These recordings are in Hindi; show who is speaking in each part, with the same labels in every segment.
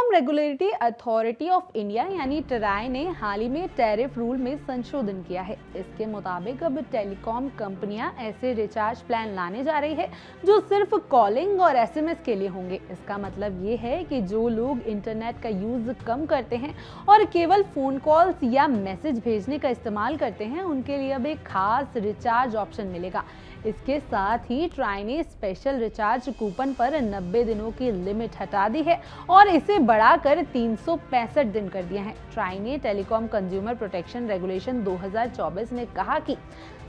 Speaker 1: Telecom regulatory authority of India यानी ट्राई ने हाल ही में टैरिफ रूल में संशोधन किया है। इसके मुताबिक अब टेलीकॉम कंपनियां ऐसे रिचार्ज प्लान लाने जा रही है जो सिर्फ कॉलिंग और एसएमएस के लिए होंगे। इसका मतलब ये है कि जो लोग इंटरनेट का यूज कम करते हैं और केवल फोन कॉल्स या मैसेज भेजने का इस्तेमाल करते हैं, उनके लिए अब एक खास रिचार्ज ऑप्शन मिलेगा। इसके साथ ही ट्राई ने स्पेशल रिचार्ज कूपन पर 90 दिनों की लिमिट हटा दी है और इसे बढ़ाकर 365 दिन कर दिया है। ट्राई ने टेलीकॉम कंज्यूमर प्रोटेक्शन रेगुलेशन 2024 में कहा कि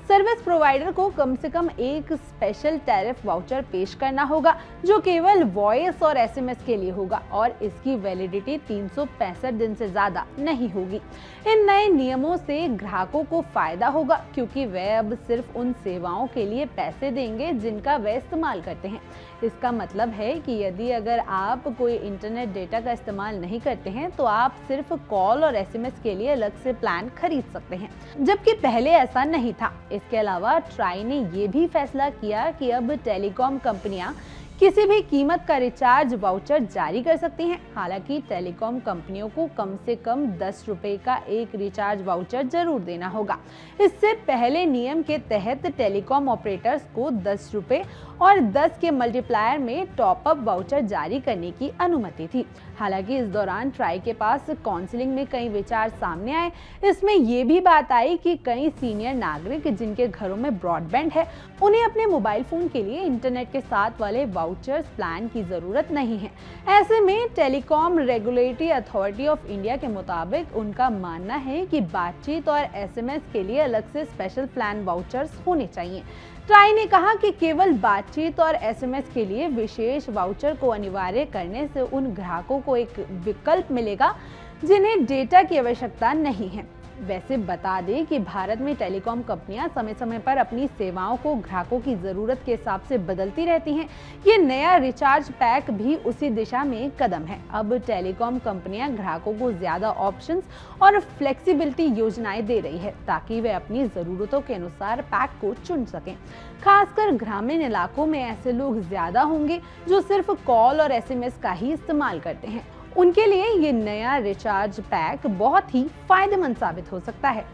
Speaker 1: सर्विस प्रोवाइडर को कम से कम एक स्पेशल टैरिफ वाउचर पेश करना होगा जो केवल वॉइस और एसएमएस के लिए होगा और इसकी वैलिडिटी 365 दिन से ज्यादा नहीं होगी। इन नए नियमों से ग्राहकों को फायदा होगा क्योंकि वे अब सिर्फ उन सेवाओं के लिए पैसे देंगे जिनका वे इस्तेमाल करते हैं। इसका मतलब है कि यदि अगर आप कोई इंटरनेट डेटा का इस्तेमाल नहीं करते हैं तो आप सिर्फ कॉल और एसएमएस के लिए अलग से प्लान खरीद सकते हैं, जबकि पहले ऐसा नहीं था। इसके अलावा ट्राई ने ये भी फैसला किया कि अब टेलीकॉम कंपनियां किसी भी कीमत का रिचार्ज वाउचर जारी कर सकती हैं। हालांकि टेलीकॉम कंपनियों को कम से कम 10 रुपए का एक रिचार्ज वाउचर जरूर देना होगा। इससे पहले नियम के तहत टेलीकॉम ऑपरेटर्स को 10 रुपए और 10 के मल्टीप्लायर में टॉप अप वाउचर जारी करने की अनुमति थी। हालांकि इस दौरान ट्राई के पास काउंसलिंग में कई विचार सामने आए। इसमें ये भी बात आई कि कई सीनियर नागरिक जिनके घरों में ब्रॉडबैंड है, उन्हें अपने मोबाइल फोन के लिए इंटरनेट के साथ वाले वाउचर्स प्लान की जरूरत नहीं है। ऐसे में telecom regulatory authority of India के मुताबिक उनका मानना है कि बातचीत और एसएमएस के लिए अलग से स्पेशल प्लान वाउचर्स होने चाहिए। ट्राई ने कहा कि केवल बातचीत और एसएमएस के लिए विशेष वाउचर को अनिवार्य करने से उन ग्राहकों को एक विकल्प मिलेगा जिन्हें डेटा की आवश्यकता नहीं है। वैसे बता दें कि भारत में टेलीकॉम कंपनियां समय समय पर अपनी सेवाओं को ग्राहकों की जरूरत के हिसाब से बदलती रहती हैं। ये नया रिचार्ज पैक भी उसी दिशा में कदम है। अब टेलीकॉम कंपनियां ग्राहकों को ज्यादा ऑप्शंस और फ्लेक्सिबिलिटी योजनाएं दे रही है ताकि वे अपनी जरूरतों के अनुसार पैक को चुन सकें। खासकर ग्रामीण इलाकों में ऐसे लोग ज्यादा होंगे जो सिर्फ कॉल और एसएमएस का ही इस्तेमाल करते हैं। उनके लिए ये नया रिचार्ज पैक बहुत ही फायदेमंद साबित हो सकता है।